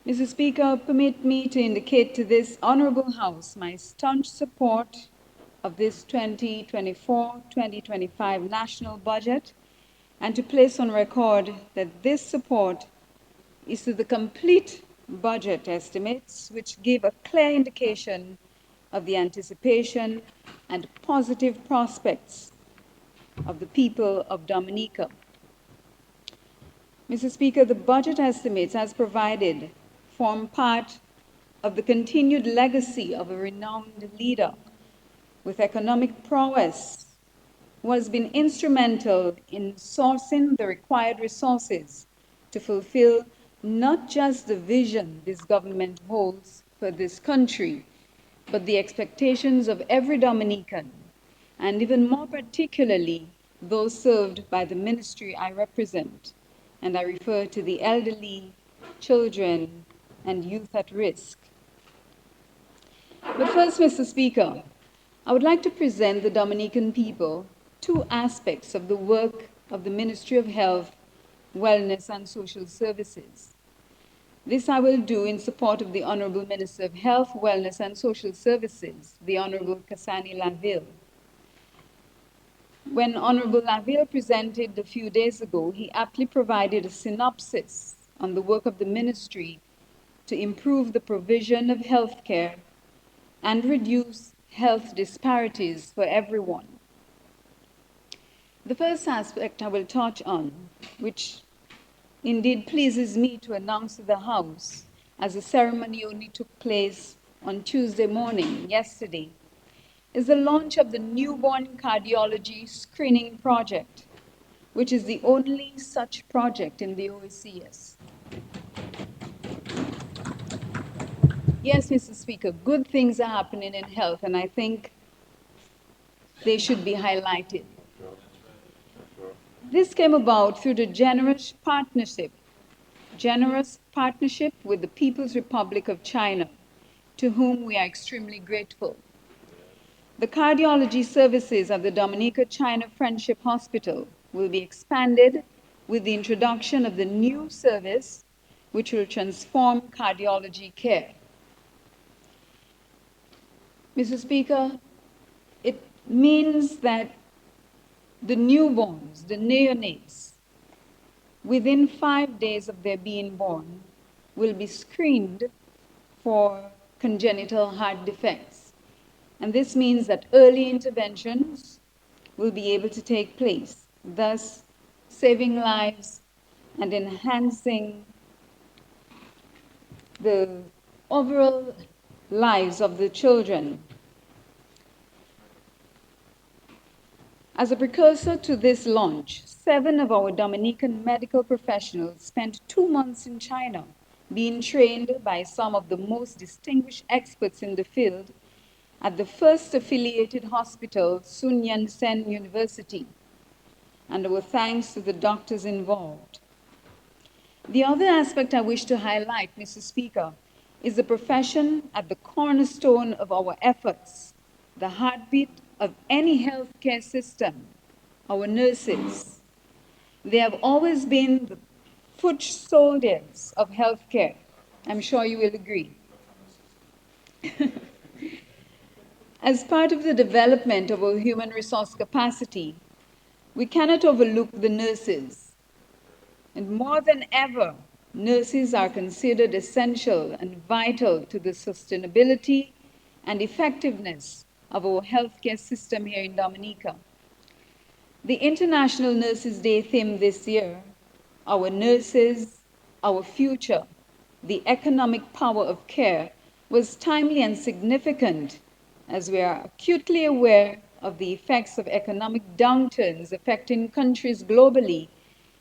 Mr. Speaker, permit me to indicate to this Honorable House my staunch support of this 2024-2025 national budget and to place on record that this support is to the complete budget estimates, which give a clear indication of the anticipation and positive prospects of the people of Dominica. Mr. Speaker, the budget estimates as provided form part of the continued legacy of a renowned leader with economic prowess who has been instrumental in sourcing the required resources to fulfill not just the vision this government holds for this country, but the expectations of every Dominican, and even more particularly those served by the ministry I represent. And I refer to the elderly, children, and youth at risk. But first, Mr. Speaker, I would like to present the Dominican people two aspects of the work of the Ministry of Health, Wellness and Social Services. This I will do in support of the Honorable Minister of Health, Wellness and Social Services, the Honorable Cassandra. When Honorable Laville presented a few days ago, he aptly provided a synopsis on the work of the ministry to improve the provision of health care and reduce health disparities for everyone. The first aspect I will touch on, which indeed pleases me to announce to the House, as the ceremony only took place on Tuesday morning, yesterday, is the launch of the Newborn Cardiology Screening Project, which is the only such project in the OACS. Yes, Mr. Speaker, good things are happening in health, and I think they should be highlighted. This came about through the generous partnership with the People's Republic of China, to whom we are extremely grateful. The cardiology services of the Dominica-China Friendship Hospital will be expanded with the introduction of the new service, which will transform cardiology care. Mr. Speaker, it means that the newborns, the neonates, within 5 days of their being born, will be screened for congenital heart defects. And this means that early interventions will be able to take place, thus saving lives and enhancing the overall lives of the children. As a precursor to this launch, 7 of our Dominican medical professionals spent 2 months in China being trained by some of the most distinguished experts in the field at the first affiliated hospital, Sun Yat-sen University, and our thanks to the doctors involved. The other aspect I wish to highlight, Mr. Speaker, is the profession at the cornerstone of our efforts, the heartbeat of any healthcare system, our nurses. They have always been the foot soldiers of healthcare. I'm sure you will agree. As part of the development of our human resource capacity, we cannot overlook the nurses. And more than ever, nurses are considered essential and vital to the sustainability and effectiveness of our healthcare system here in Dominica. The International Nurses Day theme this year, Our Nurses, Our Future, the Economic Power of Care, was timely and significant as we are acutely aware of the effects of economic downturns affecting countries globally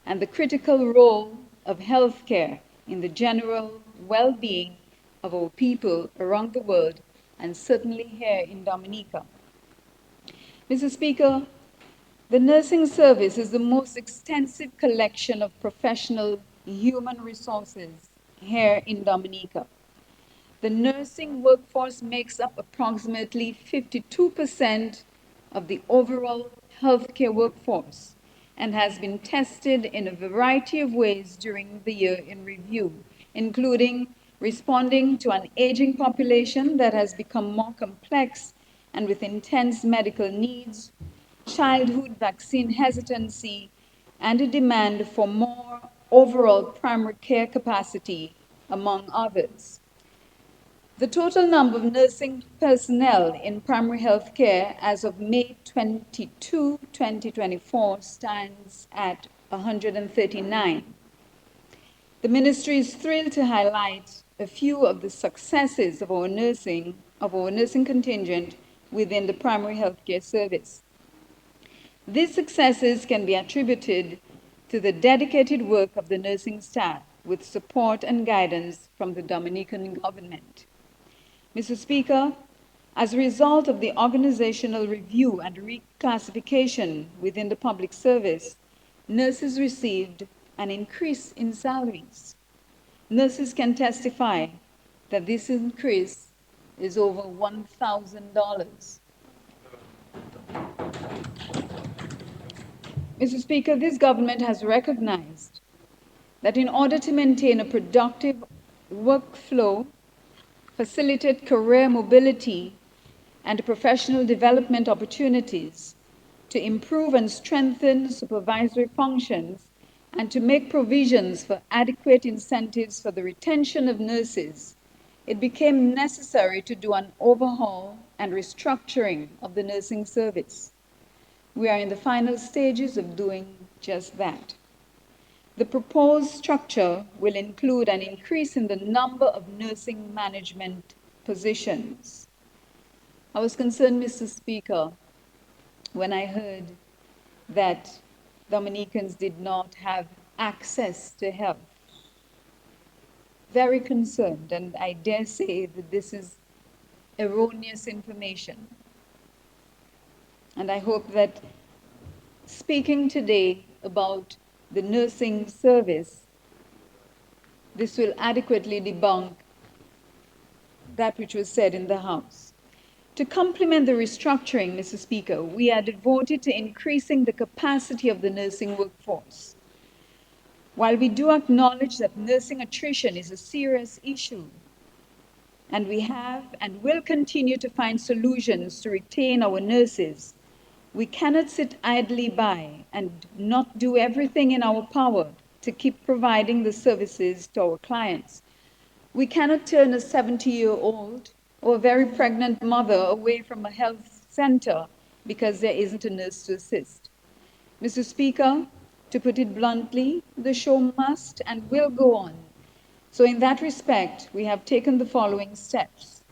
and the critical role of healthcare in the general well-being of our people around the world, and certainly here in Dominica. Mr. Speaker, the nursing service is the most extensive collection of professional human resources here in Dominica. The nursing workforce makes up approximately 52% of the overall healthcare workforce and has been tested in a variety of ways during the year in review, including responding to an aging population that has become more complex and with intense medical needs, childhood vaccine hesitancy, and a demand for more overall primary care capacity, among others. The total number of nursing personnel in primary health care as of May 22, 2024 stands at 139. The ministry is thrilled to highlight a few of the successes of our nursing contingent within the primary health care service. These successes can be attributed to the dedicated work of the nursing staff with support and guidance from the Dominican government. Mr. Speaker, as a result of the organizational review and reclassification within the public service, nurses received an increase in salaries. Nurses can testify that this increase is over $1,000. Mr. Speaker, this government has recognized that in order to maintain a productive workflow, facilitate career mobility and professional development opportunities, to improve and strengthen supervisory functions, and to make provisions for adequate incentives for the retention of nurses, it became necessary to do an overhaul and restructuring of the nursing service. We are in the final stages of doing just that. The proposed structure will include an increase in the number of nursing management positions. I was concerned, Mr. Speaker, when I heard that Dominicans did not have access to health. Very concerned, and I dare say that this is erroneous information. And I hope that speaking today about the nursing service, this will adequately debunk that which was said in the House. To complement the restructuring, Mr. Speaker, we are devoted to increasing the capacity of the nursing workforce. While we do acknowledge that nursing attrition is a serious issue, and we have and will continue to find solutions to retain our nurses, we cannot sit idly by and not do everything in our power to keep providing the services to our clients. We cannot turn a 70-year-old or a very pregnant mother away from a health center because there isn't a nurse to assist. Mr. Speaker, to put it bluntly, the show must and will go on. So in that respect, we have taken the following steps.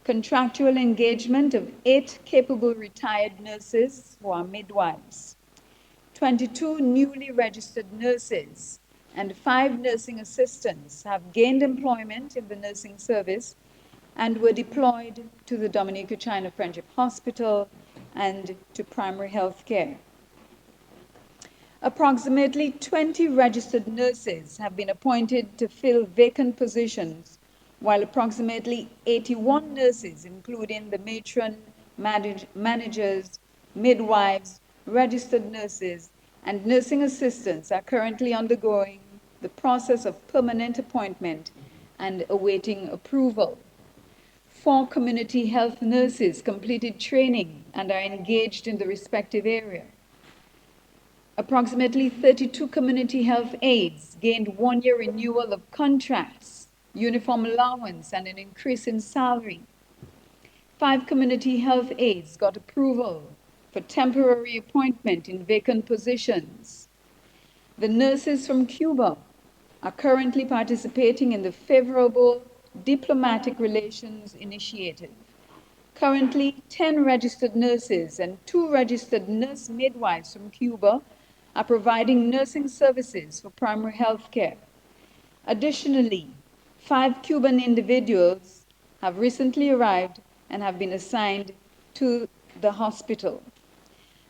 Contractual engagement of 8 capable retired nurses who are midwives, 22 newly registered nurses, and 5 nursing assistants have gained employment in the nursing service and were deployed to the Dominica China Friendship Hospital and to primary health care. Approximately 20 registered nurses have been appointed to fill vacant positions, while approximately 81 nurses, including the matron, managers, midwives, registered nurses, and nursing assistants, are currently undergoing the process of permanent appointment and awaiting approval. 4 community health nurses completed training and are engaged in the respective area. Approximately 32 community health aides gained 1-year renewal of contracts, uniform allowance, and an increase in salary. 5 community health aides got approval for temporary appointment in vacant positions. The nurses from Cuba are currently participating in the favorable diplomatic relations initiative. Currently, 10 registered nurses and 2 registered nurse midwives from Cuba are providing nursing services for primary health care. Additionally, 5 Cuban individuals have recently arrived and have been assigned to the hospital.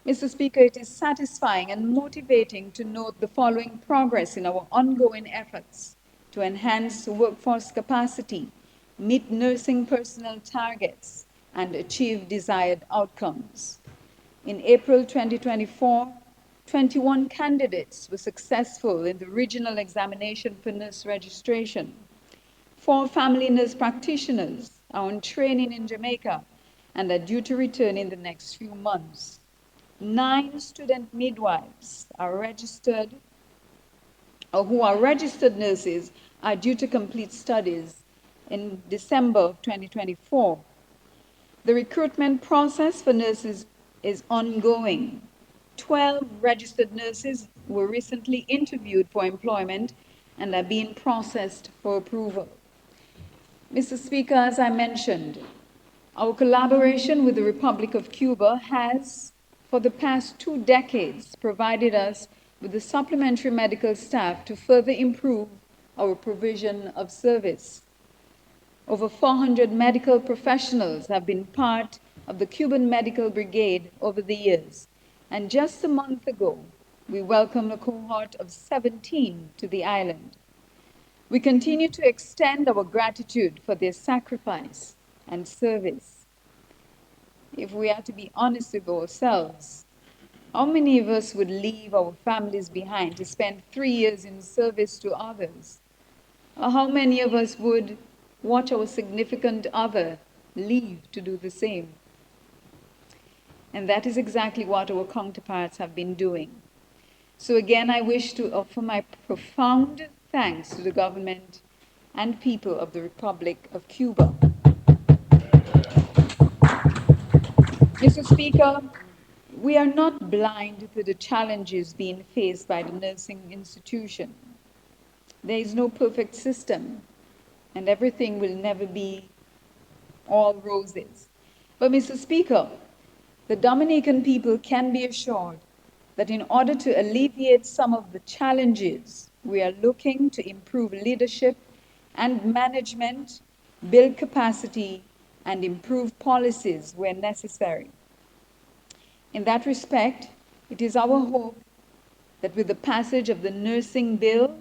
Mr. Speaker, it is satisfying and motivating to note the following progress in our ongoing efforts to enhance workforce capacity, meet nursing personnel targets, and achieve desired outcomes. In April 2024, 21 candidates were successful in the regional examination for nurse registration. 4 family nurse practitioners are on training in Jamaica and are due to return in the next few months. 9 student midwives are registered or who are registered nurses are due to complete studies in December of 2024. The recruitment process for nurses is ongoing. 12 registered nurses were recently interviewed for employment and are being processed for approval. Mr. Speaker, as I mentioned, our collaboration with the Republic of Cuba has, for the past 2 decades, provided us with the supplementary medical staff to further improve our provision of service. Over 400 medical professionals have been part of the Cuban Medical Brigade over the years, and just a month ago, we welcomed a cohort of 17 to the island. We continue to extend our gratitude for their sacrifice and service. If we are to be honest with ourselves, how many of us would leave our families behind to spend 3 years in service to others? Or how many of us would watch our significant other leave to do the same? And that is exactly what our counterparts have been doing. So again, I wish to offer my profound thanks to the government and people of the Republic of Cuba. Mr. Speaker, we are not blind to the challenges being faced by the nursing institution. There is no perfect system, and everything will never be all roses. But, Mr. Speaker, the Dominican people can be assured that in order to alleviate some of the challenges, we are looking to improve leadership and management, build capacity, and improve policies where necessary. In that respect, it is our hope that with the passage of the nursing bill,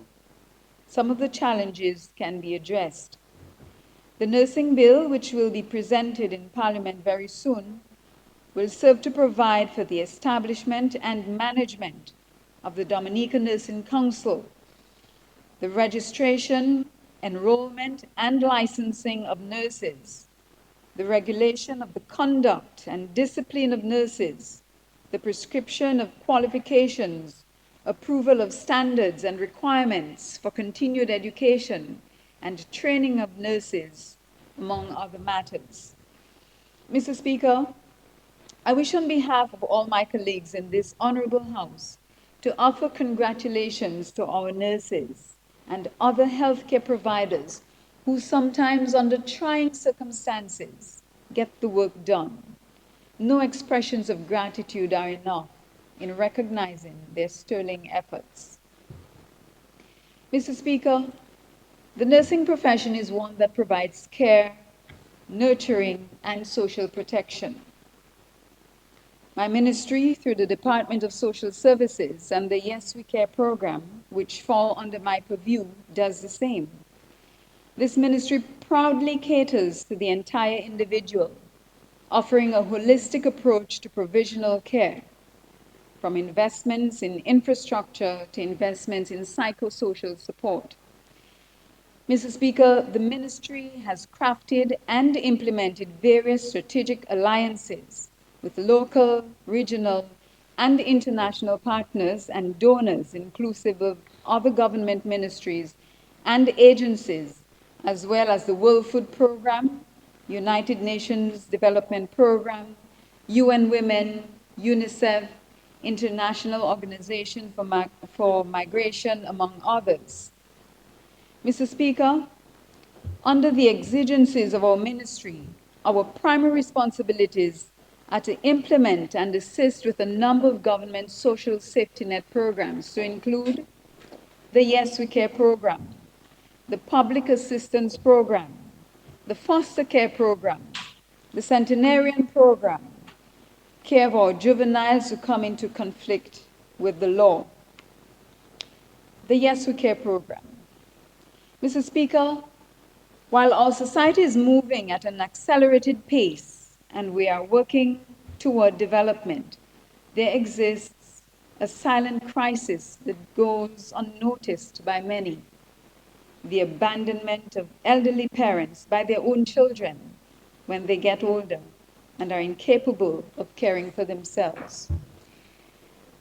some of the challenges can be addressed. The nursing bill, which will be presented in Parliament very soon, will serve to provide for the establishment and management of the Dominica Nursing Council, the registration, enrollment, and licensing of nurses, the regulation of the conduct and discipline of nurses, the prescription of qualifications, approval of standards and requirements for continued education, and training of nurses, among other matters. Mr. Speaker, I wish on behalf of all my colleagues in this honorable House to offer congratulations to our nurses and other healthcare providers who sometimes under trying circumstances get the work done. No expressions of gratitude are enough in recognizing their sterling efforts. Mr. Speaker, the nursing profession is one that provides care, nurturing, and social protection. My ministry, through the Department of Social Services and the Yes We Care program, which fall under my purview, does the same. This ministry proudly caters to the entire individual, offering a holistic approach to provisional care, from investments in infrastructure to investments in psychosocial support. Mr. Speaker, the ministry has crafted and implemented various strategic alliances with local, regional, and international partners and donors, inclusive of other government ministries and agencies, as well as the World Food Programme, United Nations Development Programme, UN Women, UNICEF, International Organization for Migration, among others. Mr. Speaker, under the exigencies of our ministry, our primary responsibilities are to implement and assist with a number of government social safety net programs to include the Yes We Care program, the Public Assistance Program, the Foster Care Program, the Centenarian Program, care of our juveniles who come into conflict with the law, the Yes We Care program. Mr. Speaker, while our society is moving at an accelerated pace and we are working toward development, there exists a silent crisis that goes unnoticed by many. the abandonment of elderly parents by their own children when they get older and are incapable of caring for themselves.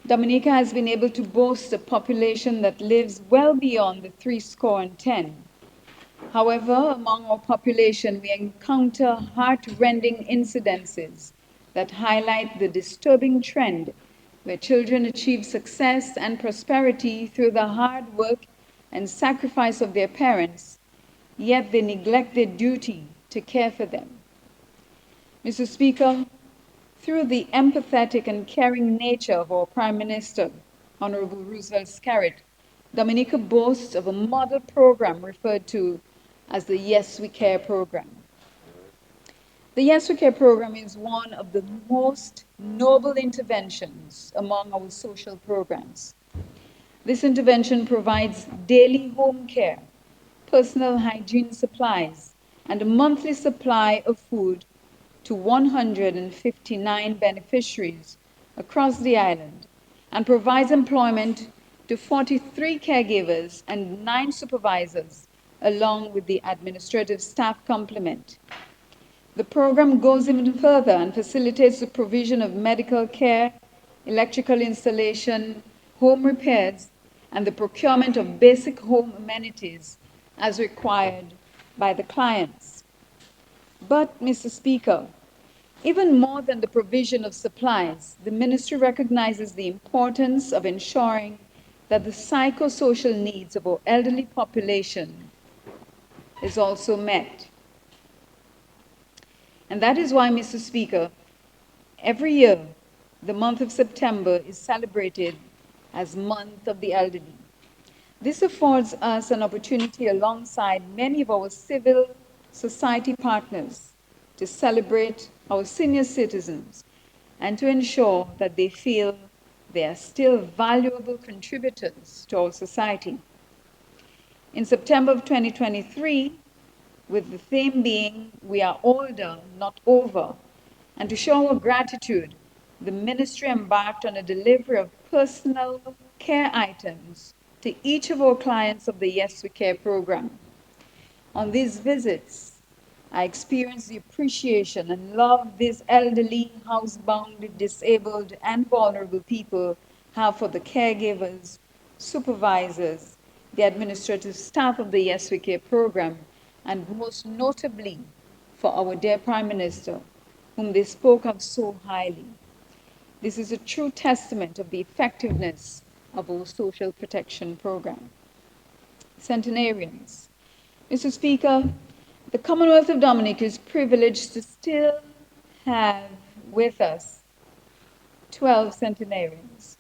Dominica has been able to boast a population that lives well beyond the 70. However, among our population, we encounter heart-rending incidences that highlight the disturbing trend where children achieve success and prosperity through the hard work and sacrifice of their parents, yet they neglect their duty to care for them. Mr. Speaker, through the empathetic and caring nature of our Prime Minister, Honorable Roosevelt Scarrett, Dominica boasts of a model program referred to as the Yes We Care program. The Yes We Care program is one of the most noble interventions among our social programs. This intervention provides daily home care, personal hygiene supplies, and a monthly supply of food to 159 beneficiaries across the island and provides employment to 43 caregivers and 9 supervisors, along with the administrative staff complement. The program goes even further and facilitates the provision of medical care, electrical installation, home repairs, and the procurement of basic home amenities as required by the clients. But, Mr. Speaker, even more than the provision of supplies, the ministry recognizes the importance of ensuring that the psychosocial needs of our elderly population is also met. And that is why, Mr. Speaker, every year, the month of September is celebrated as Month of the Elderly. This affords us an opportunity alongside many of our civil society partners to celebrate our senior citizens and to ensure that they feel they are still valuable contributors to our society. In September of 2023, with the theme being We Are Older, Not Over, and to show our gratitude, the ministry embarked on a delivery of personal care items to each of our clients of the Yes We Care program. On these visits, I experienced the appreciation and love these elderly, housebound, disabled, and vulnerable people have for the caregivers, supervisors, the administrative staff of the Yes We Care program, and most notably for our dear Prime Minister, whom they spoke of so highly. This is a true testament of the effectiveness of our social protection program. Centenarians. Mr. Speaker, the Commonwealth of Dominica is privileged to still have with us 12 centenarians.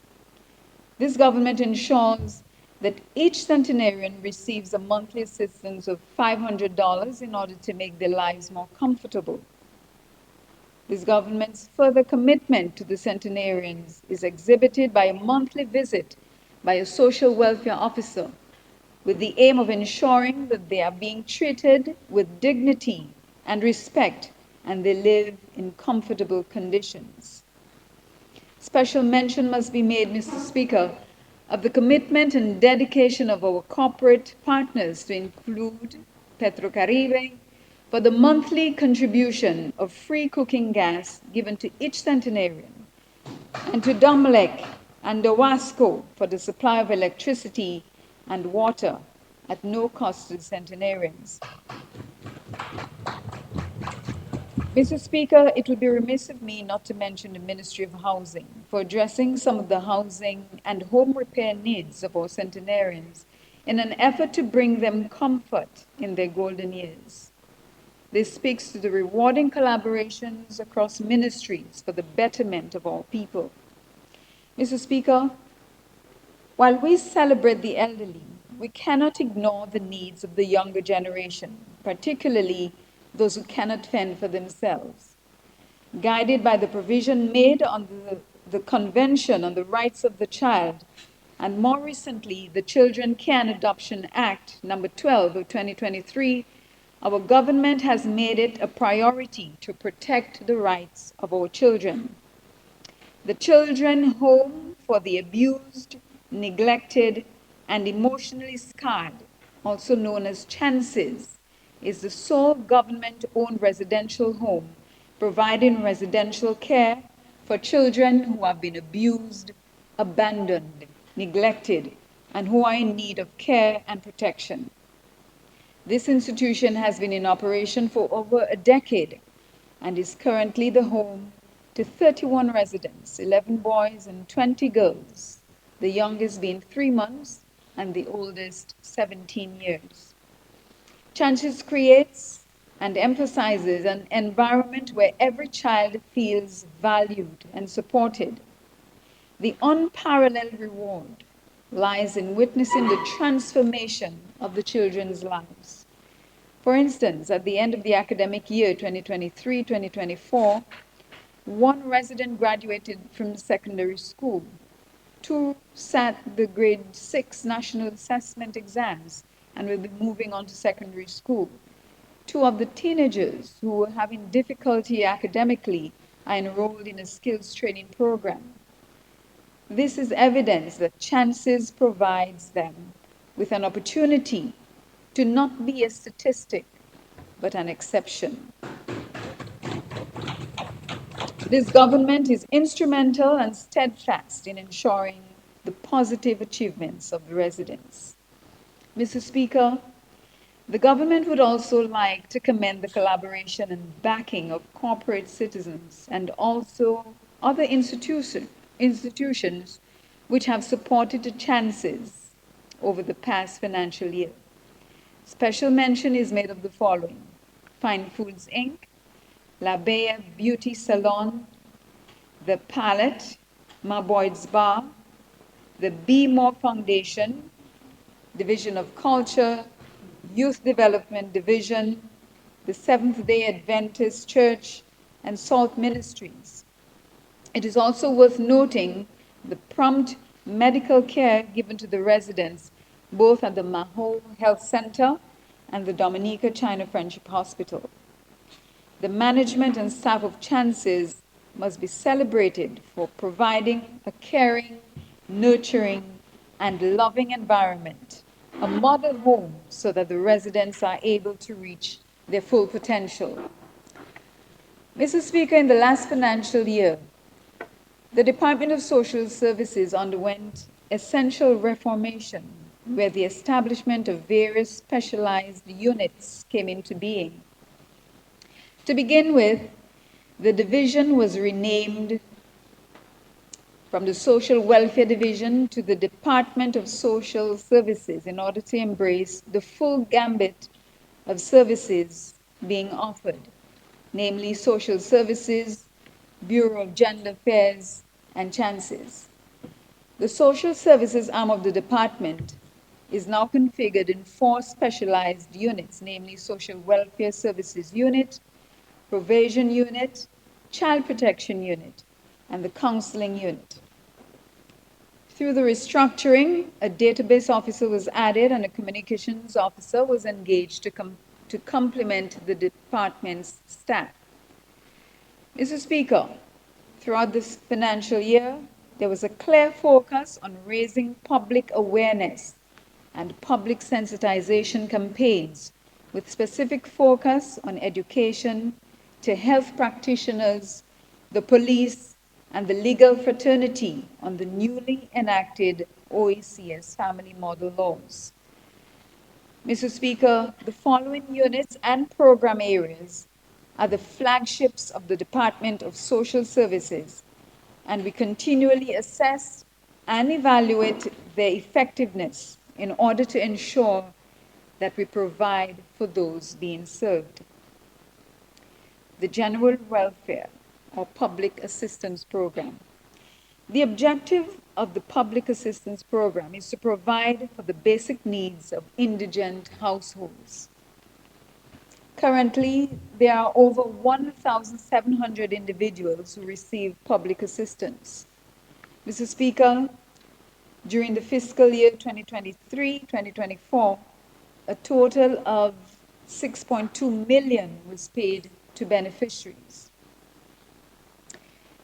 This government ensures that each centenarian receives a monthly assistance of $500 in order to make their lives more comfortable. This government's further commitment to the centenarians is exhibited by a monthly visit by a social welfare officer with the aim of ensuring that they are being treated with dignity and respect and they live in comfortable conditions. Special mention must be made, Mr. Speaker, of the commitment and dedication of our corporate partners to include Petrocaribe for the monthly contribution of free cooking gas given to each centenarian, and to Domlec and Owasco for the supply of electricity and water at no cost to the centenarians. Mr. Speaker, it would be remiss of me not to mention the Ministry of Housing for addressing some of the housing and home repair needs of our centenarians in an effort to bring them comfort in their golden years. This speaks to the rewarding collaborations across ministries for the betterment of all people. Mr. Speaker, while we celebrate the elderly, we cannot ignore the needs of the younger generation, particularly those who cannot fend for themselves. Guided by the provision made on the Convention on the Rights of the Child, and more recently, the Children Care and Adoption Act, number 12 of 2023, our government has made it a priority to protect the rights of our children. The Children Home for the Abused, Neglected, and Emotionally Scarred also known as Chances, is the sole government-owned residential home providing residential care for children who have been abused, abandoned, neglected, and who are in need of care and protection. This institution has been in operation for over a decade and is currently the home to 31 residents, 11 boys and 20 girls, the youngest being 3 months and the oldest 17 years. Chances creates and emphasizes an environment where every child feels valued and supported. The unparalleled reward lies in witnessing the transformation of the children's lives. For instance, at the end of the academic year 2023-2024, one resident graduated from secondary school. Two sat the grade 6 national assessment exams and will be moving on to secondary school. Two of the teenagers who were having difficulty academically are enrolled in a skills training program. This is evidence that Chances provides them with an opportunity to not be a statistic, but an exception. This government is instrumental and steadfast in ensuring the positive achievements of the residents. Mr. Speaker, the government would also like to commend the collaboration and backing of corporate citizens and also other institutions which have supported the Chances over the past financial year. Special mention is made of the following: Fine Foods Inc., La Bea Beauty Salon, The Palette, Ma Boyd's Bar, the Be More Foundation, Division of Culture, Youth Development Division, the Seventh-day Adventist Church, and Salt Ministries. It is also worth noting the prompt medical care given to the residents, both at the Maho Health Center and the Dominica China Friendship Hospital. The management and staff of Chances must be celebrated for providing a caring, nurturing, and loving environment, a model home so that the residents are able to reach their full potential. Mr. Speaker, in the last financial year, the Department of Social Services underwent essential reformation, where the establishment of various specialized units came into being. To begin with, the division was renamed from the Social Welfare Division to the Department of Social Services in order to embrace the full gambit of services being offered, namely social services, Bureau of Gender Affairs, and Chances. The social services arm of the department is now configured in 4 specialized units, namely Social Welfare Services Unit, Provision Unit, Child Protection Unit, and the Counseling Unit. Through the restructuring, a database officer was added and a communications officer was engaged to complement the department's staff. Mr. Speaker, throughout this financial year, there was a clear focus on raising public awareness and public sensitization campaigns with specific focus on education to health practitioners, the police, and the legal fraternity on the newly enacted OECS family model laws. Mr. Speaker, the following units and program areas are the flagships of the Department of Social Services, and we continually assess and evaluate their effectiveness in order to ensure that we provide for those being served. The General Welfare or Public Assistance Program. The objective of the Public Assistance Program is to provide for the basic needs of indigent households. Currently, there are over 1,700 individuals who receive public assistance. Mr. Speaker, during the fiscal year 2023-2024, a total of 6.2 million was paid to beneficiaries.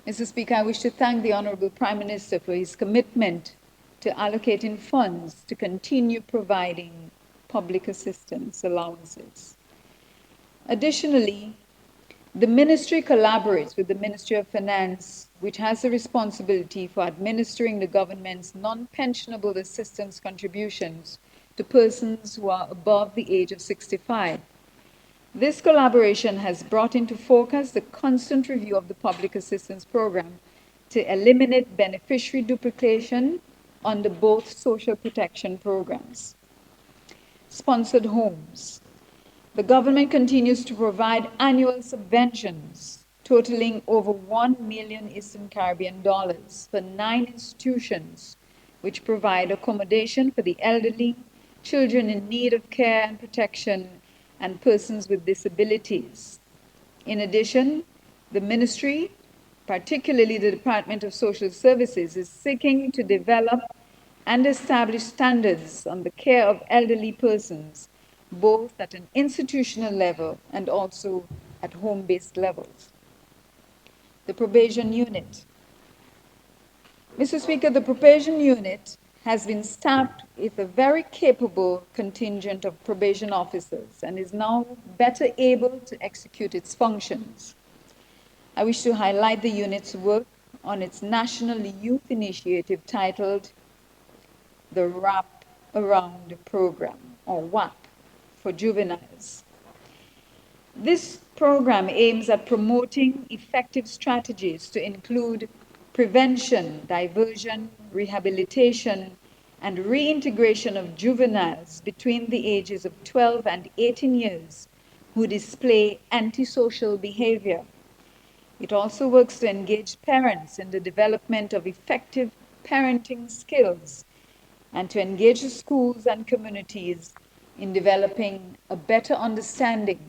Mr. Speaker, I wish to thank the Honorable Prime Minister for his commitment to allocating funds to continue providing public assistance allowances. Additionally, the ministry collaborates with the Ministry of Finance, which has the responsibility for administering the government's non-pensionable assistance contributions to persons who are above the age of 65. This collaboration has brought into focus the constant review of the public assistance program to eliminate beneficiary duplication under both social protection programs. Sponsored homes. The government continues to provide annual subventions totaling over $1 million Eastern Caribbean dollars for 9 institutions which provide accommodation for the elderly, children in need of care and protection, and persons with disabilities. In addition, the ministry, particularly the Department of Social Services, is seeking to develop and establish standards on the care of elderly persons, both at an institutional level and also at home-based levels. The probation unit. Mr. Speaker, the probation unit has been staffed with a very capable contingent of probation officers and is now better able to execute its functions. I wish to highlight the unit's work on its national youth initiative titled the Wrap Around Program, or WAP, for juveniles. This program aims at promoting effective strategies to include prevention, diversion, rehabilitation, and reintegration of juveniles between the ages of 12 and 18 years who display antisocial behavior. It also works to engage parents in the development of effective parenting skills and to engage the schools and communities in developing a better understanding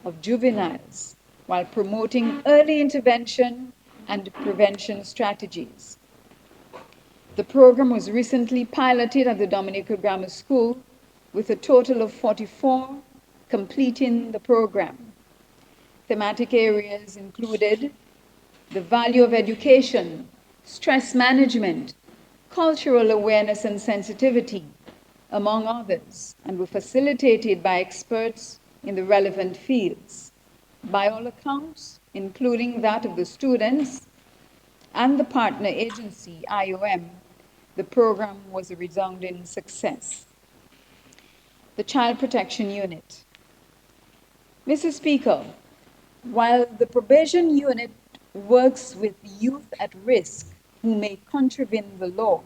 of juveniles while promoting early intervention and prevention strategies. The program was recently piloted at the Dominica Grammar School with a total of 44 completing the program. Thematic areas included the value of education, stress management, cultural awareness and sensitivity, among others, and were facilitated by experts in the relevant fields. By all accounts, including that of the students and the partner agency, IOM, the program was a resounding success. The Child Protection Unit. Mr. Speaker, while the probation unit works with youth at risk who may contravene the law,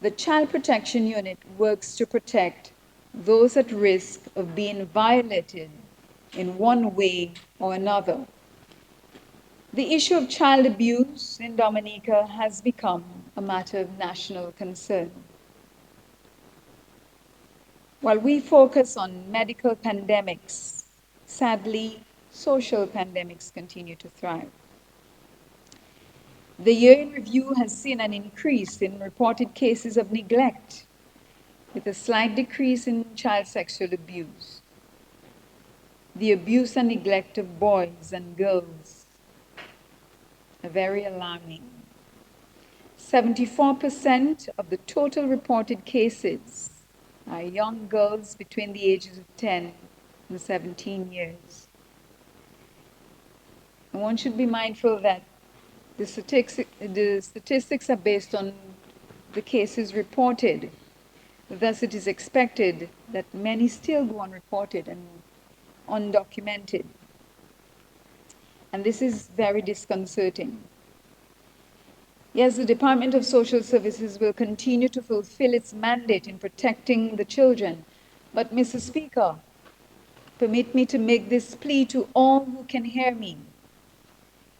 the Child Protection Unit works to protect those at risk of being violated in one way or another. The issue of child abuse in Dominica has become a matter of national concern. While we focus on medical pandemics, sadly, social pandemics continue to thrive. The year in review has seen an increase in reported cases of neglect, with a slight decrease in child sexual abuse. The abuse and neglect of boys and girls are very alarming. 74% of the total reported cases are young girls between the ages of 10 and 17 years. And one should be mindful that the statistics are based on the cases reported. Thus, it is expected that many still go unreported and undocumented. And this is very disconcerting. Yes, the Department of Social Services will continue to fulfill its mandate in protecting the children. But, Mr. Speaker, permit me to make this plea to all who can hear me.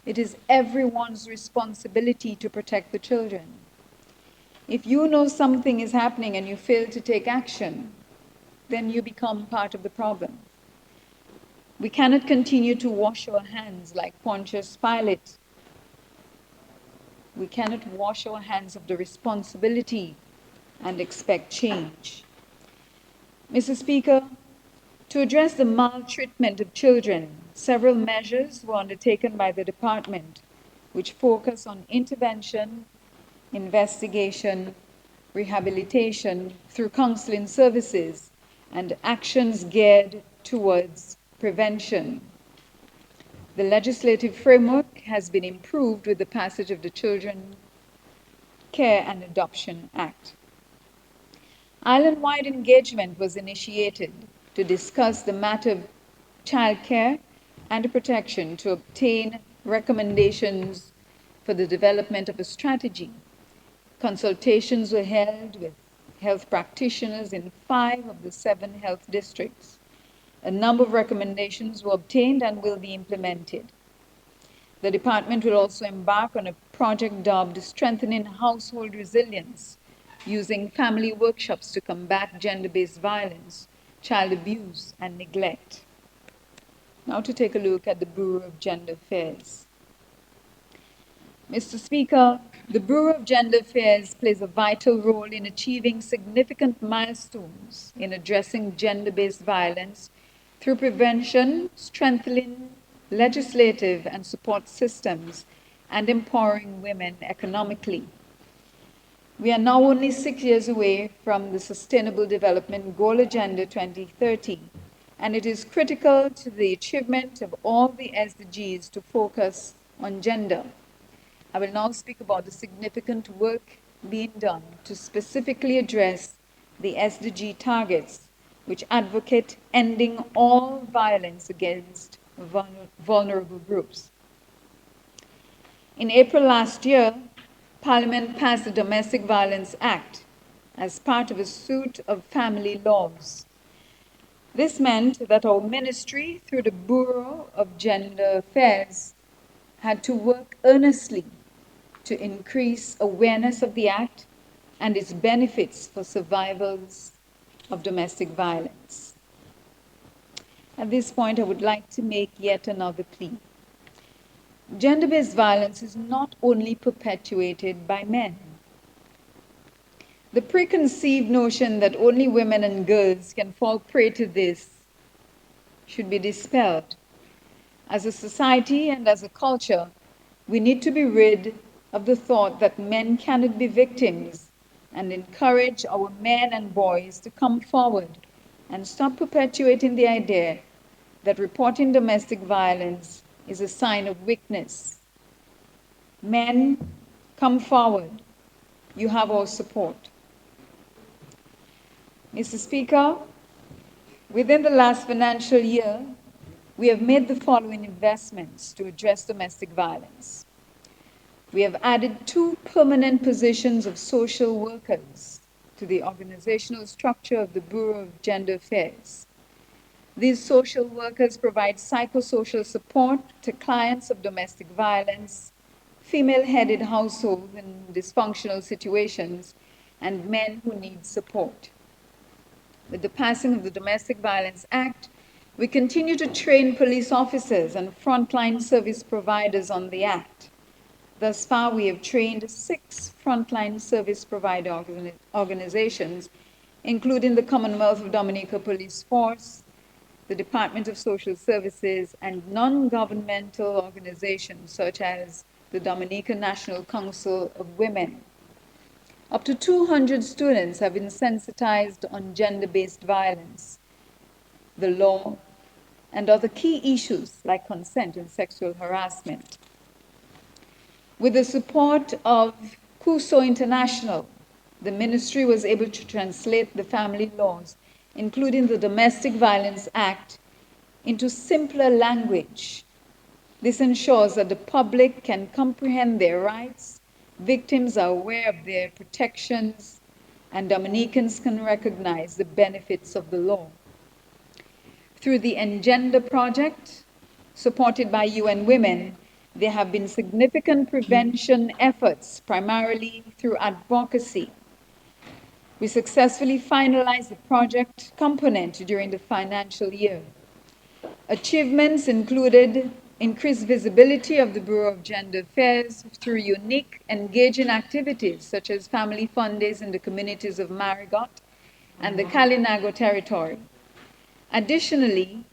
It is everyone's responsibility to protect the children. If you know something is happening and you fail to take action, then you become part of the problem. We cannot continue to wash our hands like Pontius Pilate. We cannot wash our hands of the responsibility and expect change. Mr. Speaker, to address the maltreatment of children, several measures were undertaken by the department, which focus on intervention, investigation, rehabilitation through counseling services, and actions geared towards prevention. The legislative framework has been improved with the passage of the Children Care and Adoption Act. Island-wide engagement was initiated to discuss the matter of child care and protection to obtain recommendations for the development of a strategy. Consultations were held with health practitioners in 5 of the 7 health districts. A number of recommendations were obtained and will be implemented. The department will also embark on a project dubbed Strengthening Household Resilience, using family workshops to combat gender-based violence, child abuse, and neglect. Now to take a look at the Bureau of Gender Affairs. Mr. Speaker, the Bureau of Gender Affairs plays a vital role in achieving significant milestones in addressing gender-based violence through prevention, strengthening legislative and support systems, and empowering women economically. We are now only 6 years away from the Sustainable Development Goal Agenda 2030, and it is critical to the achievement of all the SDGs to focus on gender. I will now speak about the significant work being done to specifically address the SDG targets, which advocate ending all violence against vulnerable groups. In April last year, Parliament passed the Domestic Violence Act as part of a suite of family laws. This meant that our ministry, through the Bureau of Gender Affairs, had to work earnestly to increase awareness of the Act and its benefits for survivors of domestic violence. At this point, I would like to make yet another plea. Gender-based violence is not only perpetuated by men. The preconceived notion that only women and girls can fall prey to this should be dispelled. As a society and as a culture, we need to be rid of the thought that men cannot be victims and encourage our men and boys to come forward and stop perpetuating the idea that reporting domestic violence is a sign of weakness. Men, come forward. You have our support. Mr. Speaker, within the last financial year, we have made the following investments to address domestic violence. We have added 2 permanent positions of social workers to the organizational structure of the Bureau of Gender Affairs. These social workers provide psychosocial support to clients of domestic violence, female-headed households in dysfunctional situations, and men who need support. With the passing of the Domestic Violence Act, we continue to train police officers and frontline service providers on the Act. Thus far, we have trained 6 frontline service provider organizations, including the Commonwealth of Dominica Police Force, the Department of Social Services, and non-governmental organizations such as the Dominica National Council of Women. Up to 200 students have been sensitized on gender-based violence, the law, and other key issues like consent and sexual harassment. With the support of CUSO International, the ministry was able to translate the family laws, including the Domestic Violence Act, into simpler language. This ensures that the public can comprehend their rights, victims are aware of their protections, and Dominicans can recognize the benefits of the law. Through the Engender Project, supported by UN Women, there have been significant prevention efforts, primarily through advocacy. We successfully finalized the project component during the financial year. Achievements included increased visibility of the Bureau of Gender Affairs through unique, engaging activities such as family fun days in the communities of Marigot and the Kalinago territory. Additionally,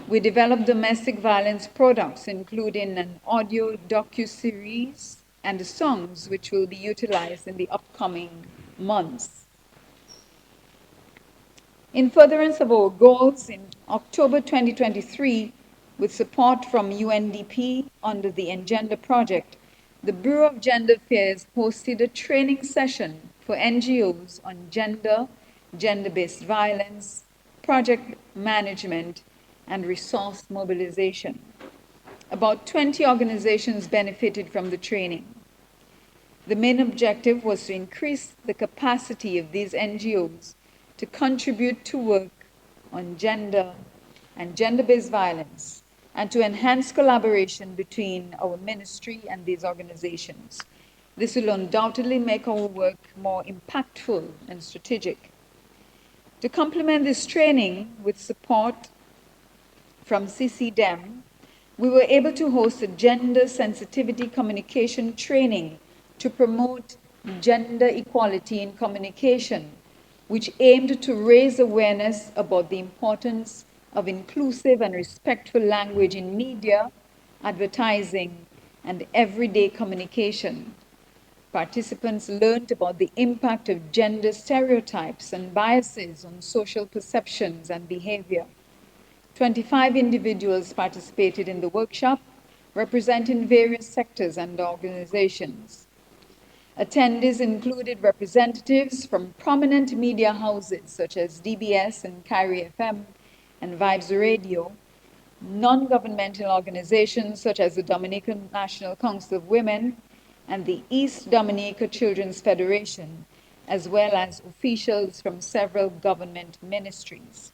we developed domestic violence products, including an audio docu-series and songs which will be utilized in the upcoming months. In furtherance of our goals, in October 2023, with support from UNDP under the Engender Project, the Bureau of Gender Affairs hosted a training session for NGOs on gender, gender-based violence, project management, and resource mobilization. About 20 organizations benefited from the training. The main objective was to increase the capacity of these NGOs to contribute to work on gender and gender-based violence, and to enhance collaboration between our ministry and these organizations. This will undoubtedly make our work more impactful and strategic. To complement this training with support from CCDEM, we were able to host a gender sensitivity communication training to promote gender equality in communication, which aimed to raise awareness about the importance of inclusive and respectful language in media, advertising, and everyday communication. Participants learned about the impact of gender stereotypes and biases on social perceptions and behavior. 25 individuals participated in the workshop, representing various sectors and organizations. Attendees included representatives from prominent media houses such as DBS and Kyrie FM and Vibes Radio, non-governmental organizations such as the Dominican National Council of Women and the East Dominica Children's Federation, as well as officials from several government ministries.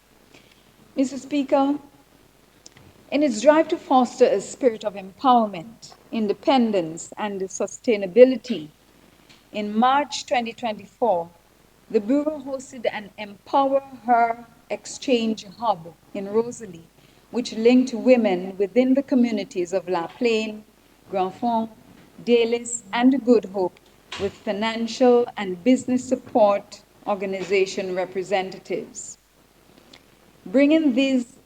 Mr. Speaker, in its drive to foster a spirit of empowerment, independence, and sustainability, in March 2024, the Bureau hosted an Empower Her Exchange Hub in Rosalie, which linked women within the communities of La Plaine, Grand Fond, Dalis, and Good Hope with financial and business support organization representatives. Bringing these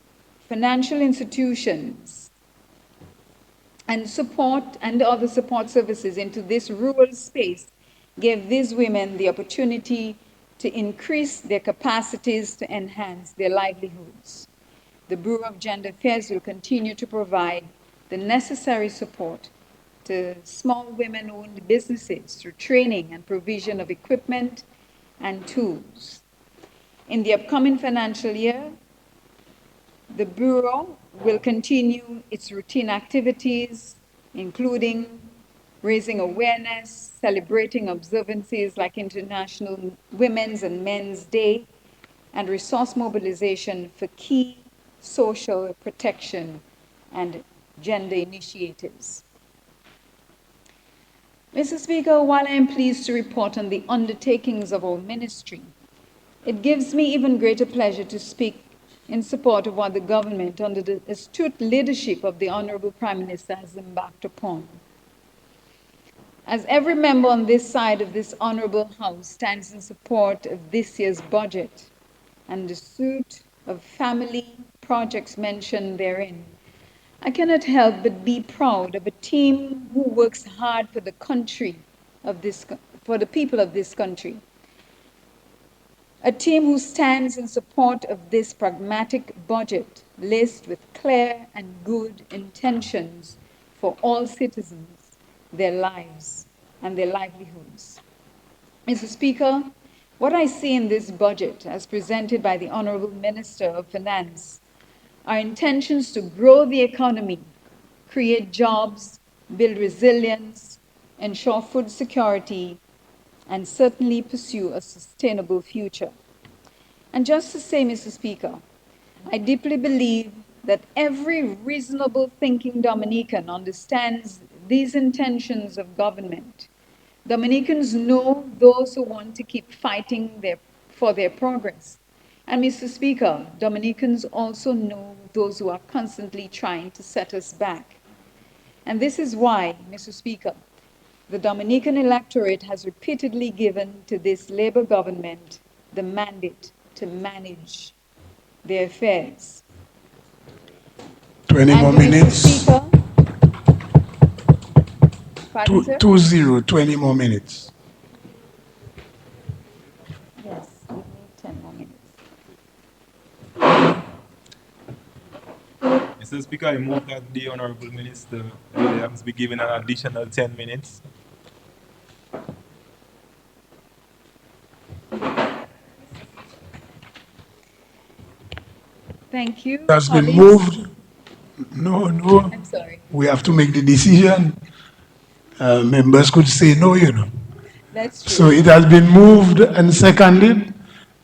financial institutions and support and other support services into this rural space gave these women the opportunity to increase their capacities to enhance their livelihoods. The Bureau of Gender Affairs will continue to provide the necessary support to small women-owned businesses through training and provision of equipment and tools. In the upcoming financial year, the Bureau will continue its routine activities, including raising awareness, celebrating observances like International Women's and Men's Day, and resource mobilization for key social protection and gender initiatives. Mr. Speaker, while I am pleased to report on the undertakings of our ministry, it gives me even greater pleasure to speak in support of what the government, under the astute leadership of the Honorable Prime Minister, has embarked upon. As every member on this side of this Honorable House stands in support of this year's budget and the suite of family projects mentioned therein, I cannot help but be proud of a team who works hard for the country of this, for the people of this country. A team who stands in support of this pragmatic budget laced with clear and good intentions for all citizens, their lives, and their livelihoods. Mr. Speaker, what I see in this budget, as presented by the Honorable Minister of Finance, are intentions to grow the economy, create jobs, build resilience, ensure food security, and certainly pursue a sustainable future. And just to say, Mr. Speaker, I deeply believe that every reasonable thinking Dominican understands these intentions of government. Dominicans know those who want to keep fighting for their progress. And Mr. Speaker, Dominicans also know those who are constantly trying to set us back. And this is why, Mr. Speaker, the Dominican electorate has repeatedly given to this Labour government the mandate to manage their affairs. 20 more minutes. Mr. Speaker, pardon, sir? 20 more minutes. Yes, give me 10 more minutes. Mr. Speaker, I move that the Honorable Minister Williams be given an additional 10 minutes. Thank It you, has been colleagues. moved. No, no. I'm sorry. We have to make the decision. Members could say no, you know. That's So true. it has been moved and seconded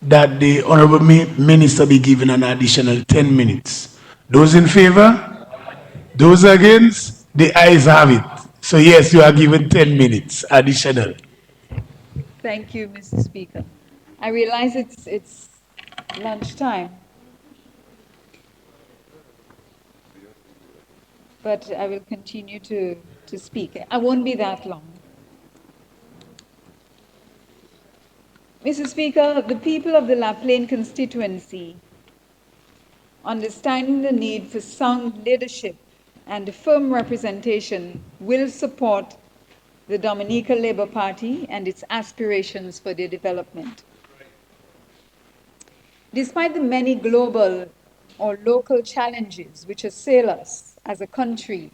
that the Honorable Minister be given an additional 10 minutes. Those in favor? Those against? The ayes have it. So yes, you are given 10 minutes additional. Thank you, Mr. Speaker. I realize it's lunchtime, but I will continue to speak. I won't be that long. Mr. Speaker, the people of the La Plaine constituency, understanding the need for sound leadership and firm representation, will support the Dominica Labour Party and its aspirations for their development. Despite the many global or local challenges which assail us as a country,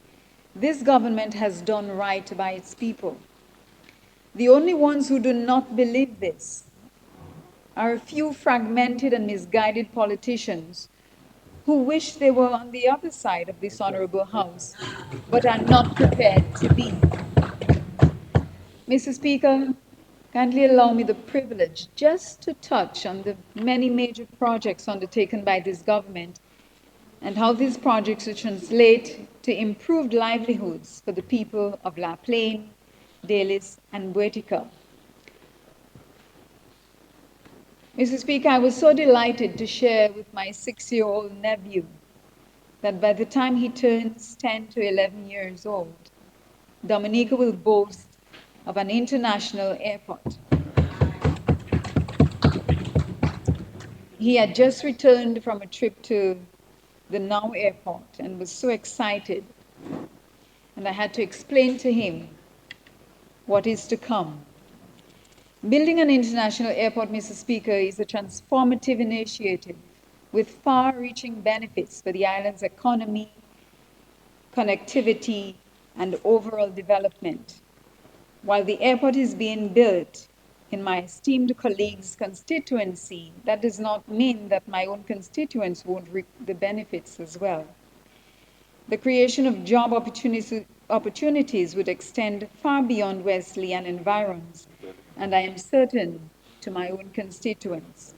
this government has done right by its people. The only ones who do not believe this are a few fragmented and misguided politicians who wish they were on the other side of this honorable house, but are not prepared to be. Mr. Speaker, kindly allow me the privilege just to touch on the many major projects undertaken by this government and how these projects will translate to improved livelihoods for the people of La Plaine, Dalis, and Buetica. Mr. Speaker, I was so delighted to share with my 6-year-old nephew that by the time he turns 10 to 11 years old, Dominica will boast of an international airport. He had just returned from a trip to the Now airport and was so excited. And I had to explain to him what is to come. Building an international airport, Mr. Speaker, is a transformative initiative with far-reaching benefits for the island's economy, connectivity, and overall development. While the airport is being built in my esteemed colleague's constituency, that does not mean that my own constituents won't reap the benefits as well. The creation of job opportunities would extend far beyond Wesley and environs, and I am certain to my own constituents.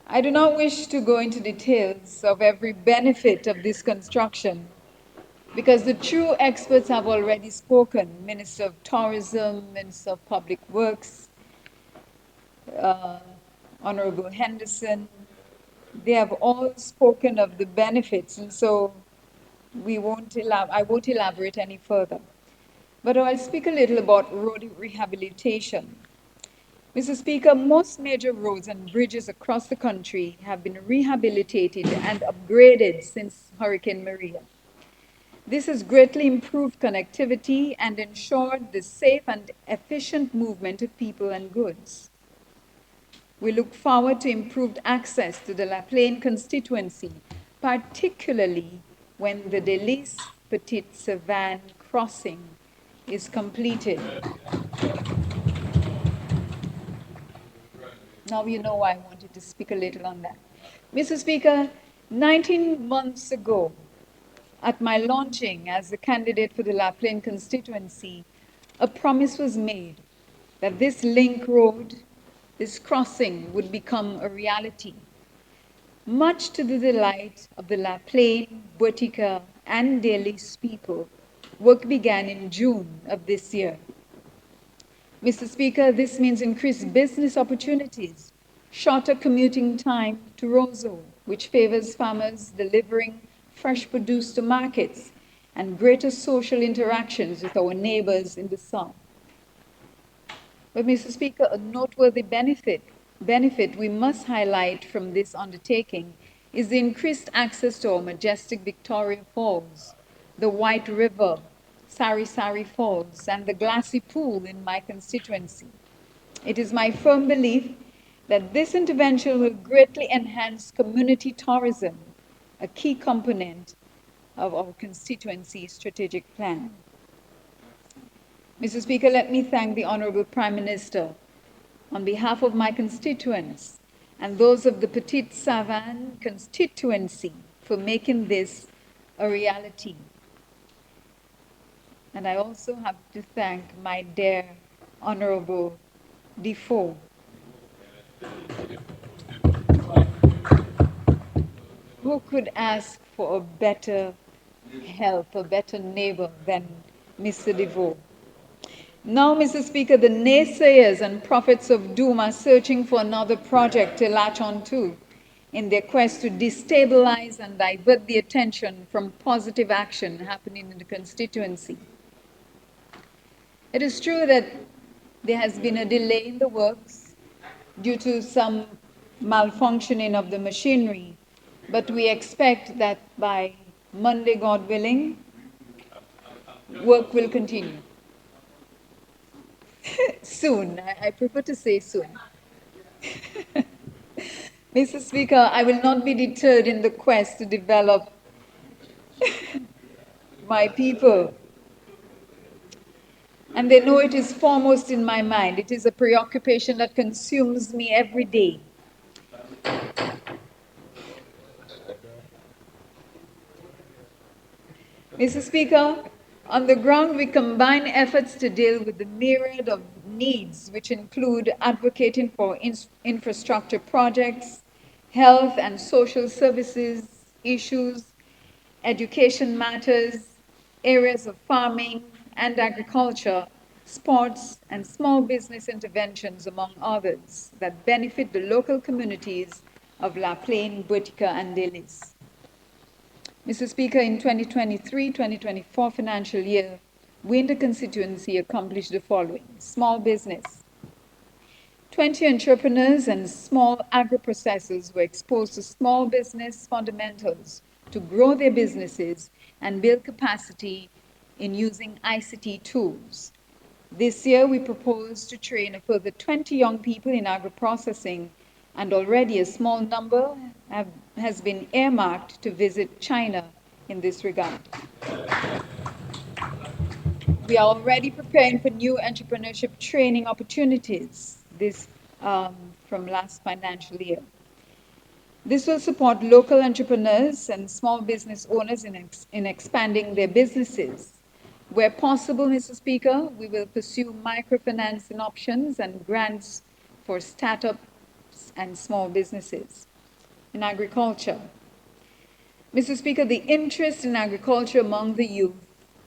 I do not wish to go into details of every benefit of this construction because the true experts have already spoken. Minister of Tourism, Minister of Public Works, uh, Honorable Henderson, they have all spoken of the benefits, and so I won't elaborate any further. But I'll speak a little about road rehabilitation. Mr. Speaker, most major roads and bridges across the country have been rehabilitated and upgraded since Hurricane Maria. This has greatly improved connectivity and ensured the safe and efficient movement of people and goods. We look forward to improved access to the La Plaine constituency, particularly when the Delis Petite Savanne crossing is completed. Now you know why I wanted to speak a little on that. Mr. Speaker, 19 months ago, at my launching as a candidate for the La Plaine constituency, a promise was made that this link road, this crossing, would become a reality. Much to the delight of the La Plaine, Botica, and Delis people, work began in June of this year. Mr. Speaker, this means increased business opportunities, shorter commuting time to Roseau, which favors farmers delivering fresh produce to markets, and greater social interactions with our neighbors in the south. But, Mr. Speaker, a noteworthy benefit we must highlight from this undertaking is the increased access to our majestic Victoria Falls, the White River, Sari Sari Falls, and the Glassy Pool in my constituency. It is my firm belief that this intervention will greatly enhance community tourism a key component of our constituency strategic plan. Mr. Speaker, let me thank the Honorable Prime Minister on behalf of my constituents and those of the Petite Savanne constituency for making this a reality. And I also have to thank my dear Honorable Defoe. Who could ask for a better help, a better neighbor than Mr. Defoe? Now, Mr. Speaker, the naysayers and prophets of doom are searching for another project to latch on to in their quest to destabilize and divert the attention from positive action happening in the constituency. It is true that there has been a delay in the works due to some malfunctioning of the machinery, but we expect that by Monday, God willing, work will continue. Soon, I prefer to say soon. Mr. Speaker, I will not be deterred in the quest to develop my people. And they know it is foremost in my mind. It is a preoccupation that consumes me every day. Mr. Speaker, on the ground, we combine efforts to deal with the myriad of needs, which include advocating for infrastructure projects, health and social services issues, education matters, areas of farming and agriculture, sports, and small business interventions, among others, that benefit the local communities of La Plaine, Botica, and Delis. Mr. Speaker, in 2023-2024 financial year, we in the constituency accomplished the following. Small business. 20 entrepreneurs and small agro-processors were exposed to small business fundamentals to grow their businesses and build capacity in using ICT tools. This year, we propose to train a further 20 young people in agro-processing, and already a small number has been earmarked to visit China in this regard. We are already preparing for new entrepreneurship training opportunities from last financial year. This will support local entrepreneurs and small business owners in expanding their businesses. Where possible, Mr. Speaker, we will pursue microfinancing options and grants for startups and small businesses. In agriculture, Mr. Speaker, the interest in agriculture among the youth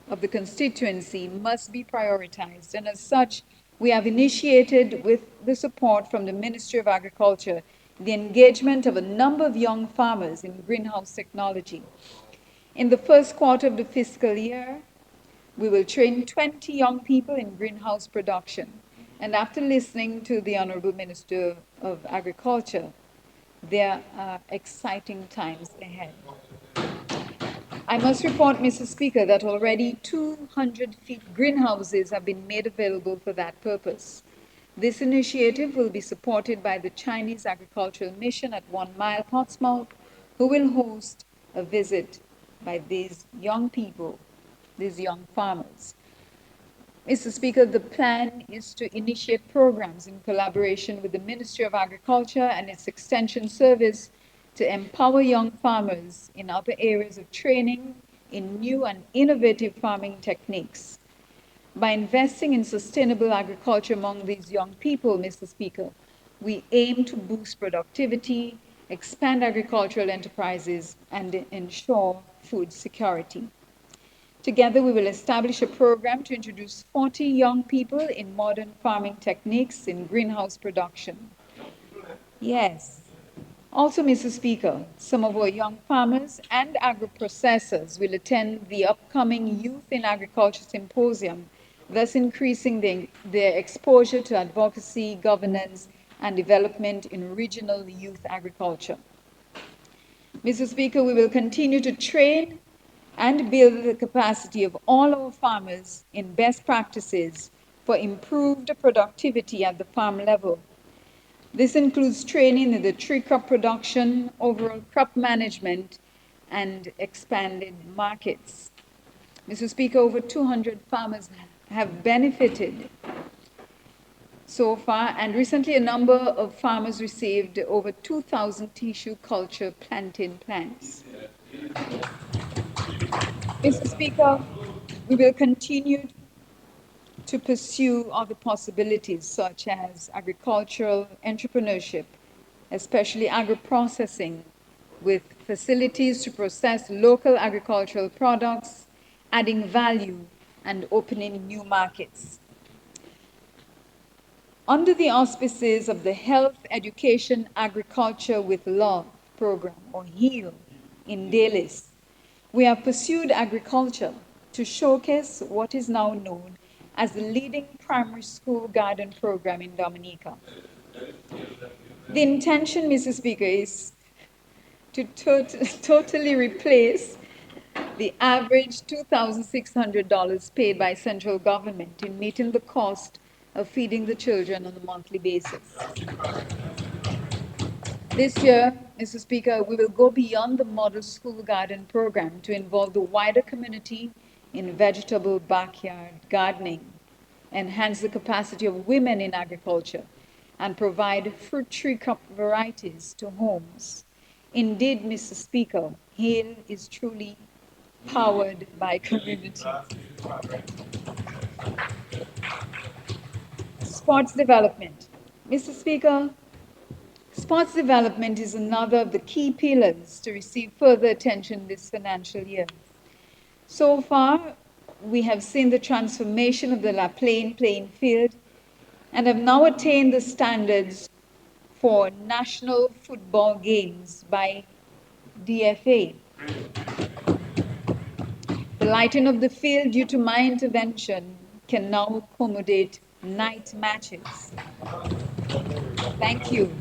of the constituency must be prioritized, and as such, we have initiated, with the support from the Ministry of Agriculture, the engagement of a number of young farmers in greenhouse technology. In the first quarter of the fiscal year, we will train 20 young people in greenhouse production. And after listening to the Honorable Minister of Agriculture, there are exciting times ahead. I must report, Mr. Speaker, that already 200 feet greenhouses have been made available for that purpose. This initiative will be supported by the Chinese Agricultural Mission at 1 Mile Portsmouth, who will host a visit by these young people, these young farmers. Mr. Speaker, the plan is to initiate programs in collaboration with the Ministry of Agriculture and its Extension Service to empower young farmers in other areas of training in new and innovative farming techniques. By investing in sustainable agriculture among these young people, Mr. Speaker, we aim to boost productivity, expand agricultural enterprises, and ensure food security. Together, we will establish a program to introduce 40 young people in modern farming techniques in greenhouse production. Yes. Also, Mr. Speaker, some of our young farmers and agro-processors will attend the upcoming Youth in Agriculture Symposium, thus increasing their exposure to advocacy, governance, and development in regional youth agriculture. Mr. Speaker, we will continue to train and build the capacity of all our farmers in best practices for improved productivity at the farm level. This includes training in the tree crop production, overall crop management, and expanded markets. Mr. Speaker, over 200 farmers have benefited so far, and recently a number of farmers received over 2,000 tissue culture plantain plants. Mr. Speaker, we will continue to pursue other possibilities such as agricultural entrepreneurship, especially agro-processing, with facilities to process local agricultural products, adding value and opening new markets. Under the auspices of the Health, Education, Agriculture with Love program, or HEAL, in Dalis, we have pursued agriculture to showcase what is now known as the leading primary school garden program in Dominica. The intention, Mr. Speaker, is to totally replace the average $2,600 paid by central government in meeting the cost of feeding the children on a monthly basis. This year, Mr. Speaker, we will go beyond the model school garden program to involve the wider community in vegetable backyard gardening, enhance the capacity of women in agriculture, and provide fruit tree crop varieties to homes. Indeed, Mr. Speaker, Hale is truly powered by communities. Sports development. Mr. Speaker, sports development is another of the key pillars to receive further attention this financial year. So far, we have seen the transformation of the La Plaine playing field and have now attained the standards for national football games by DFA. The lighting of the field due to my intervention can now accommodate night matches. Thank you.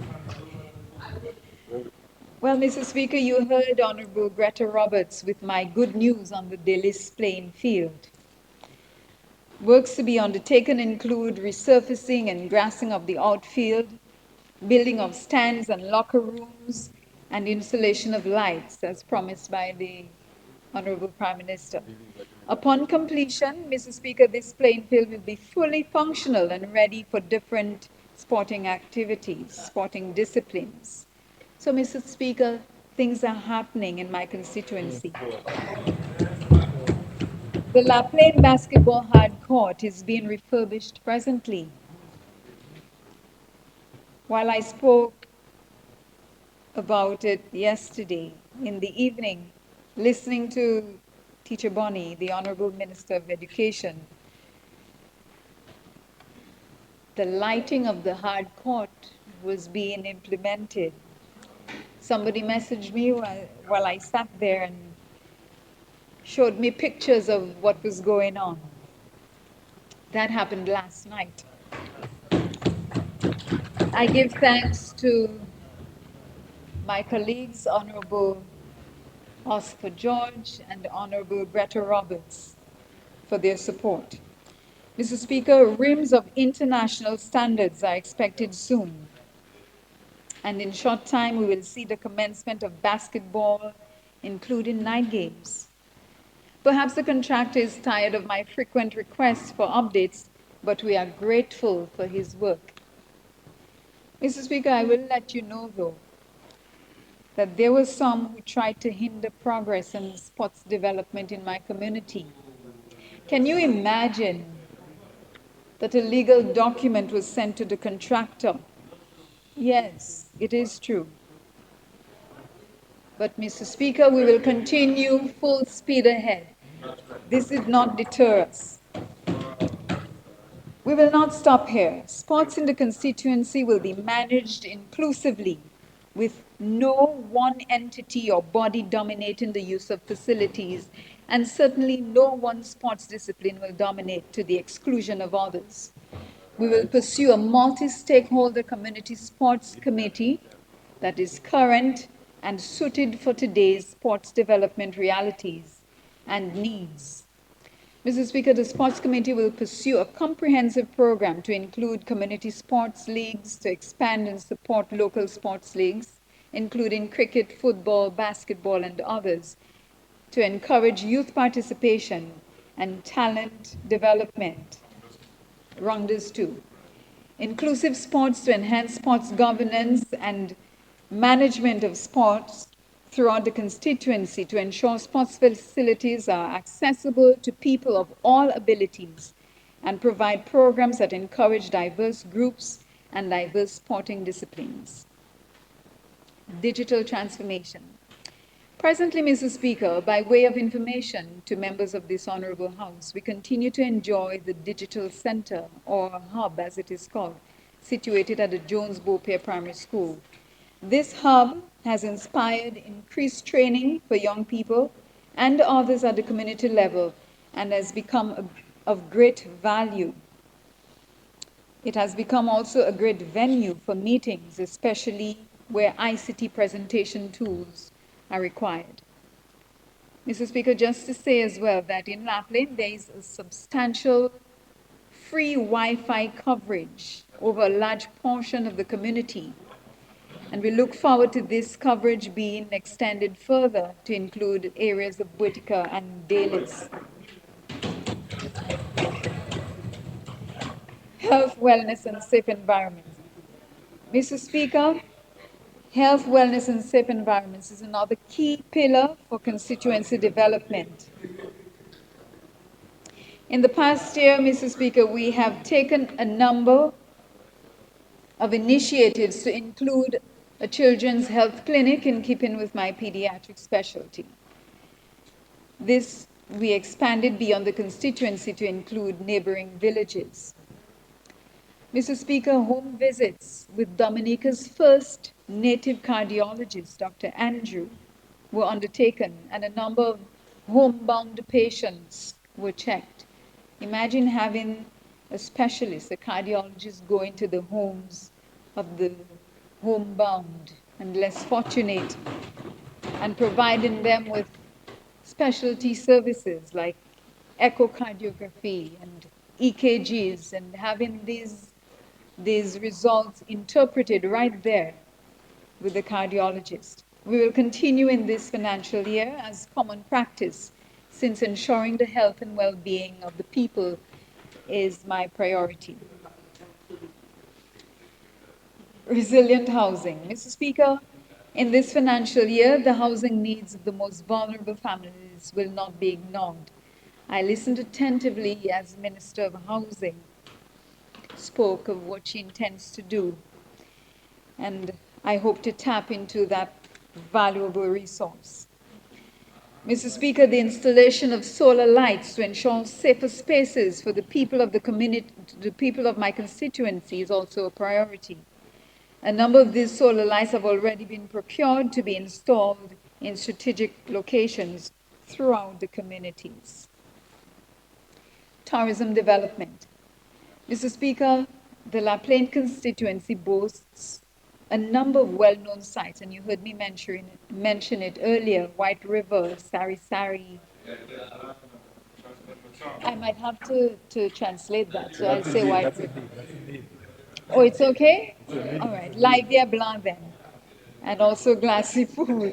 Well, Mr. Speaker, you heard Honorable Greta Roberts with my good news on the Delis playing field. Works to be undertaken include resurfacing and grassing of the outfield, building of stands and locker rooms, and installation of lights, as promised by the Honorable Prime Minister. Upon completion, Mr. Speaker, this playing field will be fully functional and ready for different sporting activities, sporting disciplines. So, Mr. Speaker, things are happening in my constituency. The La Plaine basketball hard court is being refurbished presently. While I spoke about it yesterday in the evening, listening to Teacher Bonnie, the Honorable Minister of Education, the lighting of the hard court was being implemented. Somebody messaged me while I sat there and showed me pictures of what was going on. That happened last night. I give thanks to my colleagues, Honorable Oscar George and Honorable Greta Roberts, for their support. Mr. Speaker, rims of international standards are expected soon. And in short time, we will see the commencement of basketball, including night games. Perhaps the contractor is tired of my frequent requests for updates, but we are grateful for his work. Mr. Speaker, I will let you know, though, that there were some who tried to hinder progress in sports development in my community. Can you imagine that a legal document was sent to the contractor? Yes, it is true. But, Mr. Speaker, we will continue full speed ahead. This did not deter us. We will not stop here. Sports in the constituency will be managed inclusively, with no one entity or body dominating the use of facilities, and certainly no one sports discipline will dominate to the exclusion of others. We will pursue a multi-stakeholder community sports committee that is current and suited for today's sports development realities and needs. Mr. Speaker, the Sports Committee will pursue a comprehensive program to include community sports leagues, to expand and support local sports leagues, including cricket, football, basketball, and others, to encourage youth participation and talent development. Rounders too. Inclusive sports to enhance sports governance and management of sports throughout the constituency to ensure sports facilities are accessible to people of all abilities and provide programs that encourage diverse groups and diverse sporting disciplines. Digital transformation. Presently, Mr. Speaker, by way of information to members of this Honorable House, we continue to enjoy the Digital Center, or Hub as it is called, situated at the Jones Beaupere Primary School. This hub has inspired increased training for young people and others at the community level and has become of great value. It has become also a great venue for meetings, especially where ICT presentation tools are required. Mr. Speaker, just to say as well that in Lapland there is a substantial free Wi-Fi coverage over a large portion of the community. And we look forward to this coverage being extended further to include areas of Boutica and Dalis. Health, wellness, and safe environments. Mr. Speaker, health, wellness, and safe environments is another key pillar for constituency development. In the past year, Mr. Speaker, we have taken a number of initiatives to include a children's health clinic in keeping with my pediatric specialty. This we expanded beyond the constituency to include neighboring villages. Mr. Speaker, home visits with Dominica's first native cardiologist, Dr. Andrew, were undertaken and a number of homebound patients were checked. Imagine having a specialist, a cardiologist, going to the homes of the homebound and less fortunate and providing them with specialty services like echocardiography and EKGs and having these results interpreted right there with the cardiologist. We will continue in this financial year as common practice, since ensuring the health and well-being of the people is my priority. Resilient housing. Mr. Speaker, in this financial year, the housing needs of the most vulnerable families will not be ignored. I listened attentively as Minister of Housing spoke of what she intends to do, and I hope to tap into that valuable resource. Mr. Speaker, the installation of solar lights to ensure safer spaces for the people of the community, the people of my constituency, is also a priority. A number of these solar lights have already been procured to be installed in strategic locations throughout the communities. Tourism development. Mr. Speaker, the La Plaine constituency boasts a number of well-known sites, and you heard me mention it earlier, White River, Sari Sari. I might have to translate that, so I'll say White River. Oh, it's okay? All right, Livia Blanc then, and also Glassy Pool.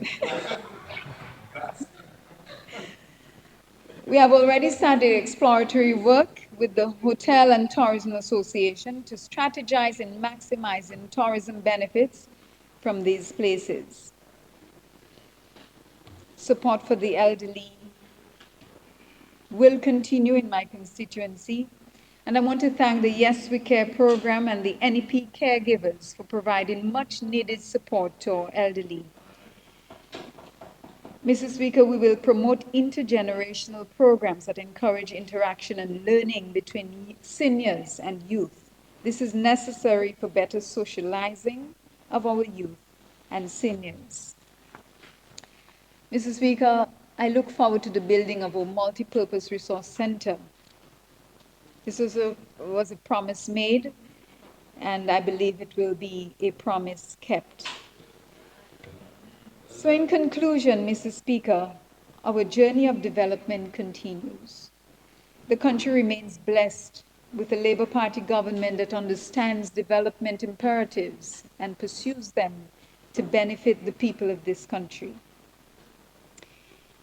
We have already started exploratory work with the Hotel and Tourism Association to strategize in maximizing tourism benefits from these places. Support for the elderly will continue in my constituency, and I want to thank the Yes We Care program and the NEP caregivers for providing much needed support to our elderly. Mr. Speaker, we will promote intergenerational programs that encourage interaction and learning between seniors and youth. This is necessary for better socializing of our youth and seniors. Mr. Speaker, I look forward to the building of a multi-purpose resource center. This was a promise made, and I believe it will be a promise kept. So in conclusion, Mr. Speaker, our journey of development continues. The country remains blessed with a Labour Party government that understands development imperatives and pursues them to benefit the people of this country.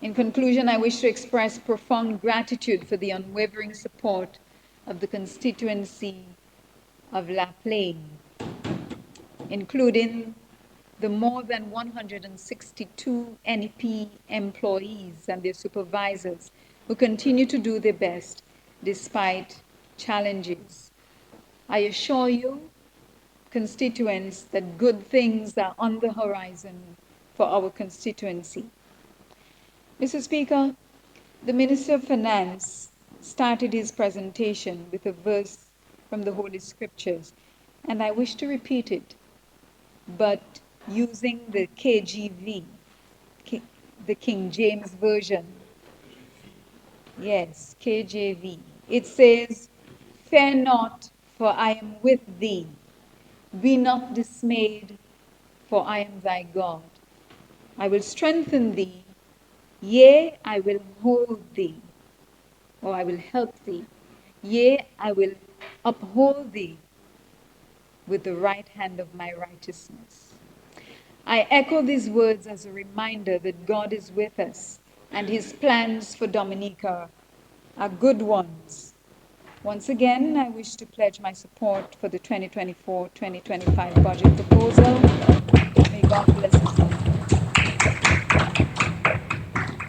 In conclusion, I wish to express profound gratitude for the unwavering support of the constituency of La Plaine, including the more than 162 NEP employees and their supervisors who continue to do their best despite challenges. I assure you, constituents, that good things are on the horizon for our constituency. Mr. Speaker, the Minister of Finance started his presentation with a verse from the Holy Scriptures, and I wish to repeat it, but using the KJV, the King James Version. Yes, KJV. It says, "Fear not, for I am with thee. Be not dismayed, for I am thy God. I will strengthen thee. Yea, I will hold thee, or I will help thee. Yea, I will uphold thee with the right hand of my righteousness." I echo these words as a reminder that God is with us and his plans for Dominica are good ones. Once again, I wish to pledge my support for the 2024-2025 budget proposal. May God bless